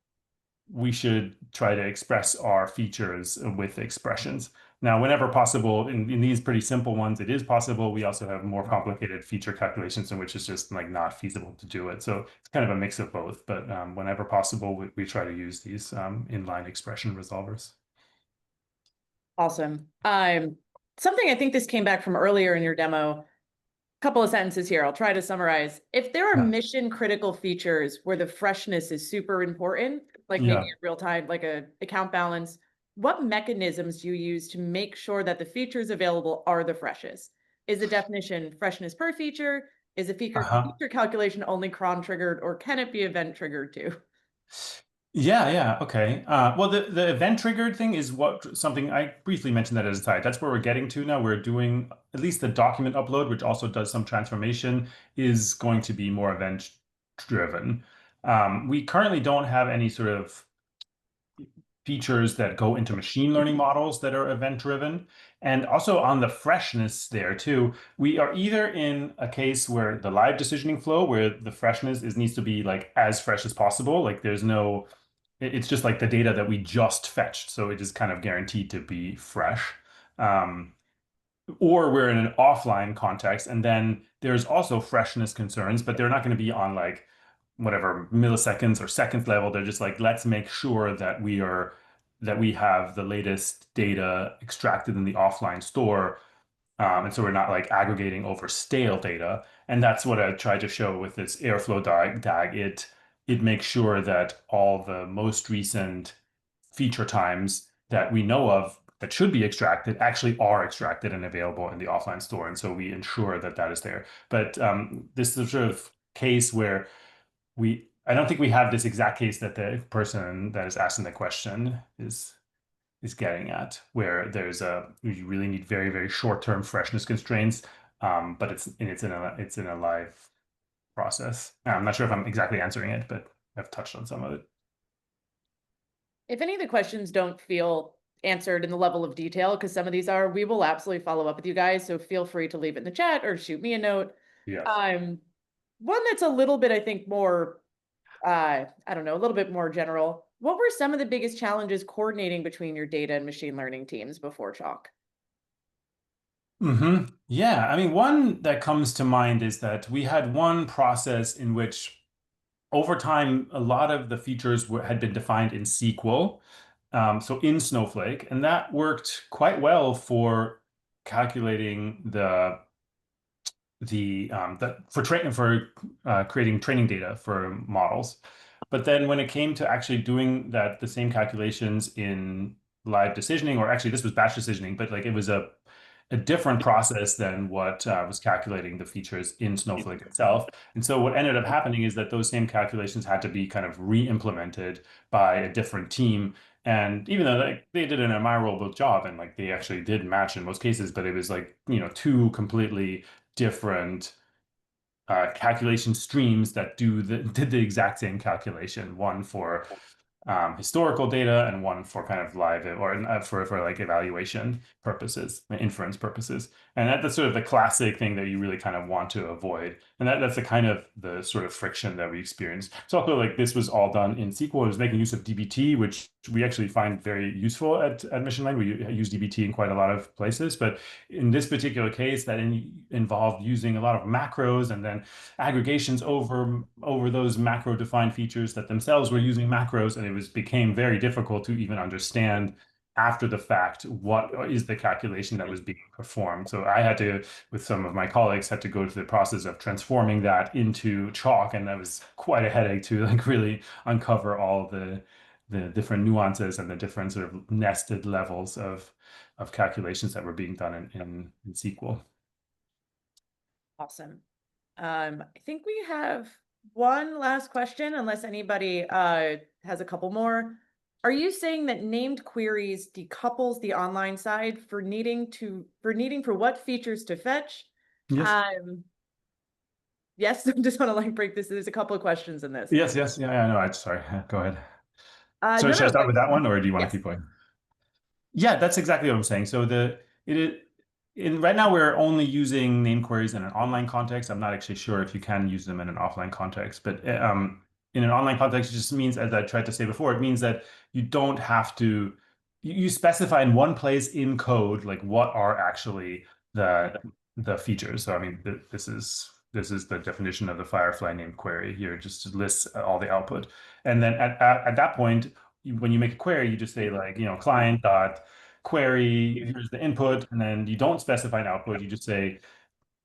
we should try to express our features with expressions. Now, whenever possible, in these pretty simple ones, it is possible. We also have more complicated feature calculations in which it's just like not feasible to do it. So it's kind of a mix of both. But whenever possible, we try to use these inline expression resolvers. Awesome. Something I think this came back from earlier in your demo. Couple of sentences here. I'll try to summarize. If there are mission critical features where the freshness is super important, like maybe in real time, like a account balance, what mechanisms do you use to make sure that the features available are the freshest? Is the definition freshness per feature? Is a feature calculation only cron triggered, or can it be event triggered too? Yeah, okay. Well, the event triggered thing is something I briefly mentioned that as a side. That's where we're getting to now. We're doing at least the document upload, which also does some transformation, is going to be more event driven. We currently don't have any sort of features that go into machine learning models that are event driven. And also on the freshness there too, we are either in a case where the live decisioning flow, where the freshness needs to be like as fresh as possible. Like it's just like the data that we just fetched. So it is kind of guaranteed to be fresh. or we're in an offline context, and then there's also freshness concerns, but they're not going to be on like whatever milliseconds or seconds level. They're just like, let's make sure that we have the latest data extracted in the offline store. And so we're not like aggregating over stale data. And that's what I tried to show with this Airflow DAG. It makes sure that all the most recent feature times that we know of that should be extracted actually are extracted and available in the offline store. And so we ensure that that is there. But this is a sort of case where I don't think we have this exact case that the person that is asking the question is getting at, where you really need very, very short-term freshness constraints, but it's in a live process. I'm not sure if I'm exactly answering it, but I've touched on some of it. If any of the questions don't feel answered in the level of detail, because some of these are, we will absolutely follow up with you guys. So feel free to leave it in the chat or shoot me a note. Yes. One that's a little bit, I think, more, I don't know, a little bit more general. What were some of the biggest challenges coordinating between your data and machine learning teams before Chalk? Yeah, I mean, one that comes to mind is that we had one process in which over time, a lot of the features had been defined in SQL, so in Snowflake, and that worked quite well for calculating creating training data for models. But then when it came to actually doing the same calculations in live decisioning, or actually this was batch decisioning, but like it was a different process than what was calculating the features in Snowflake itself. And so what ended up happening is that those same calculations had to be kind of re-implemented by a different team. And even though they did an admirable job and like they actually did match in most cases, but it was like, two completely different calculation streams that did the exact same calculation, one for historical data and one for kind of live or for like evaluation purposes, inference purposes. And that's sort of the classic thing that you really kind of want to avoid. And that's the kind of the sort of friction that we experienced. So also like this was all done in SQL. It was making use of dbt, which we actually find very useful at Mission Lane. We use dbt in quite a lot of places, but in this particular case that involved using a lot of macros and then aggregations over those macro defined features that themselves were using macros, and it became very difficult to even understand after the fact what is the calculation that was being performed. So I had to, with some of my colleagues, had to go through the process of transforming that into Chalk, and that was quite a headache to like really uncover all the different nuances and the different sort of nested levels of calculations that were being done in SQL. Awesome. I think we have one last question, unless anybody has a couple more. Are you saying that named queries decouples the online side for needing for what features to fetch? Yes. Yes, I just want to like break this. There's a couple of questions in this. Yes. Yeah, no, sorry. Go ahead. So No, should I start with that one, or do you want yes. to keep going? Yeah, that's exactly what I'm saying. So right now we're only using name queries in an online context. I'm not actually sure if you can use them in an offline context, but in an online context, it just means, as I tried to say before, it means that you don't have to you specify in one place in code like what are actually the features. So I mean, this is the definition of the Firefly named query here, just lists all the output, and then at that point, when you make a query, you just say like client dot query, here's the input, and then you don't specify an output. You just say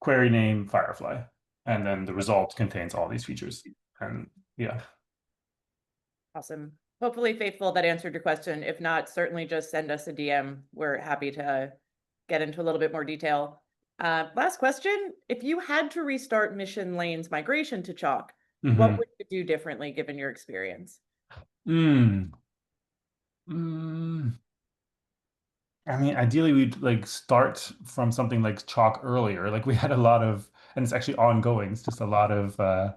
query name Firefly, and then the result contains all these features. And yeah. Awesome. Hopefully Faithful, that answered your question. If not, certainly just send us a DM. We're happy to get into a little bit more detail. Last question. If you had to restart Mission Lane's migration to Chalk, what would you do differently given your experience? I mean, ideally we'd like start from something like Chalk earlier. Like we had a lot of, and it's actually ongoing. It's just a lot of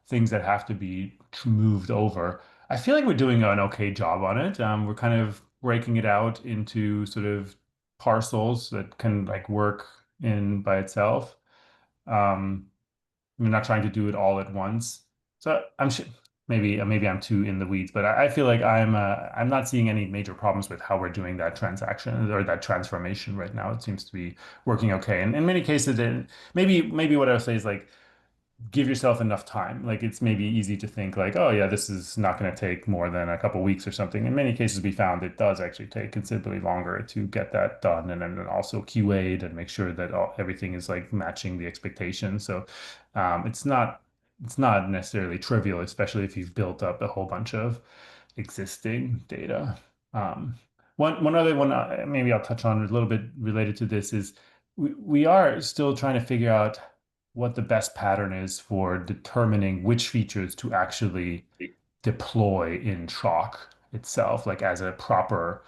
things that have to be moved over. I feel like we're doing an okay job on it. We're kind of breaking it out into sort of parcels that can like work in by itself. We're not trying to do it all at once. So maybe I'm too in the weeds, but I feel like I'm not seeing any major problems with how we're doing that transaction or that transformation right now. It seems to be working okay. And in many cases, maybe what I'll say is like give yourself enough time. Like it's maybe easy to think like, oh yeah, this is not going to take more than a couple weeks or something. In many cases, we found it does actually take considerably longer to get that done, and then also QA'd and make sure that everything is like matching the expectations. So it's not necessarily trivial, especially if you've built up a whole bunch of existing data. Um, one other one maybe I'll touch on a little bit related to this is we are still trying to figure out what the best pattern is for determining which features to actually deploy in Chalk itself, like as a proper,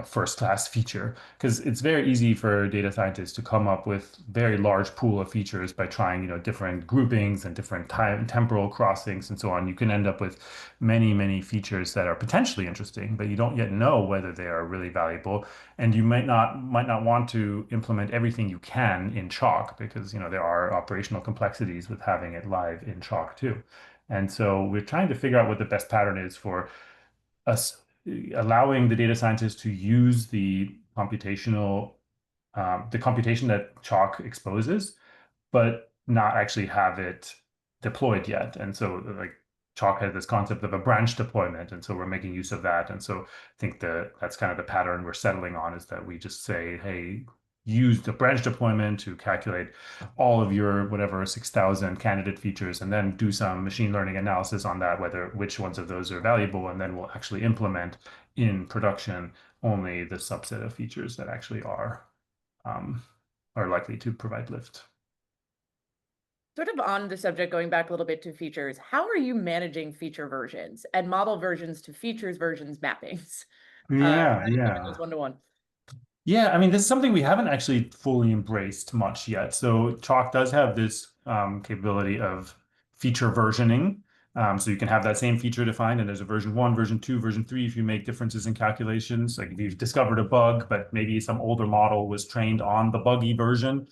first class feature. Because it's very easy for data scientists to come up with very large pool of features by trying, different groupings and different temporal crossings and so on. You can end up with many features that are potentially interesting, but you don't yet know whether they are really valuable. And you might not want to implement everything you can in Chalk because, there are operational complexities with having it live in Chalk too. And so we're trying to figure out what the best pattern is for us allowing the data scientists to use the computation that Chalk exposes, but not actually have it deployed yet. And so like Chalk has this concept of a branch deployment, and so we're making use of that. And so I think that's kind of the pattern we're settling on, is that we just say, hey, use the branch deployment to calculate all of your whatever 6,000 candidate features, and then do some machine learning analysis on that, which ones of those are valuable, and then we'll actually implement in production only the subset of features that actually are likely to provide lift. Sort of on the subject, going back a little bit to features, how are you managing feature versions and model versions to features versions mappings? Yeah, Adding them in those one-to-one. Yeah, I mean, this is something we haven't actually fully embraced much yet. So Chalk does have this capability of feature versioning. So you can have that same feature defined, and there's a version 1, version 2, version 3 if you make differences in calculations. Like if you've discovered a bug, but maybe some older model was trained on the buggy version.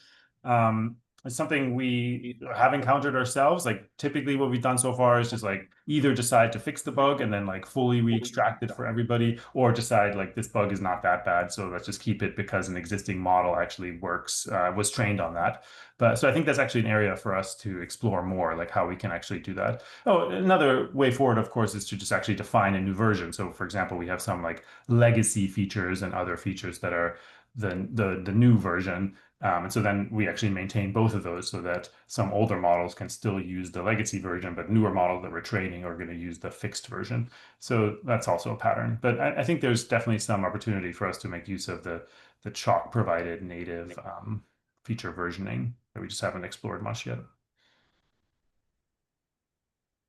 It's something we have encountered ourselves. Like typically what we've done so far is just like either decide to fix the bug and then like fully re-extract it for everybody, or decide like this bug is not that bad, so let's just keep it because an existing model actually works, was trained on that. But so I think that's actually an area for us to explore more, like how we can actually do that. Oh, another way forward, of course, is to just actually define a new version. So for example, we have some like legacy features and other features that are the new version. And so then we actually maintain both of those so that some older models can still use the legacy version, but newer models that we're training are going to use the fixed version. So that's also a pattern. But I think there's definitely some opportunity for us to make use of the Chalk provided native feature versioning that we just haven't explored much yet.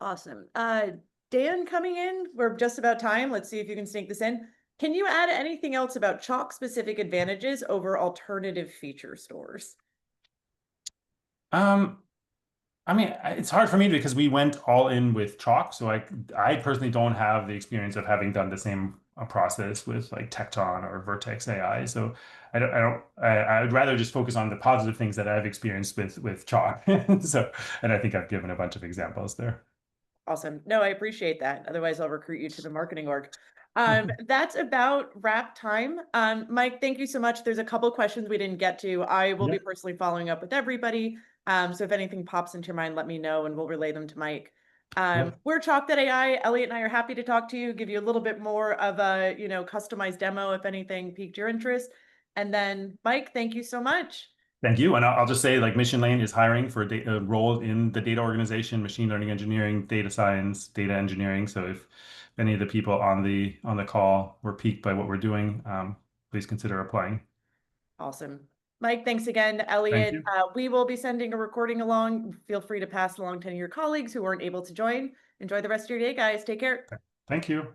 Awesome. Dan coming in, we're just about time. Let's see if you can sneak this in. Can you add anything else about Chalk specific advantages over alternative feature stores? I mean, it's hard for me because we went all in with Chalk. So I personally don't have the experience of having done the same process with like Tekton or Vertex AI. So I would rather just focus on the positive things that I've experienced with Chalk. So, and I think I've given a bunch of examples there. Awesome. No, I appreciate that. Otherwise, I'll recruit you to the marketing org. That's about wrap time. Mike, thank you so much. There's a couple questions we didn't get to. I will be personally following up with everybody. So if anything pops into your mind, let me know and we'll relay them to Mike. We're Chalk.ai. Elliot and I are happy to talk to you, give you a little bit more of a, customized demo if anything piqued your interest. And then Mike, thank you so much. Thank you. And I'll just say, like, Mission Lane is hiring for a role in the data organization, machine learning engineering, data science, data engineering. So if any of the people on the call were piqued by what we're doing, please consider applying. Awesome. Mike, thanks again. Elliot, we will be sending a recording along. Feel free to pass along to any of your colleagues who weren't able to join. Enjoy the rest of your day, guys. Take care. Thank you.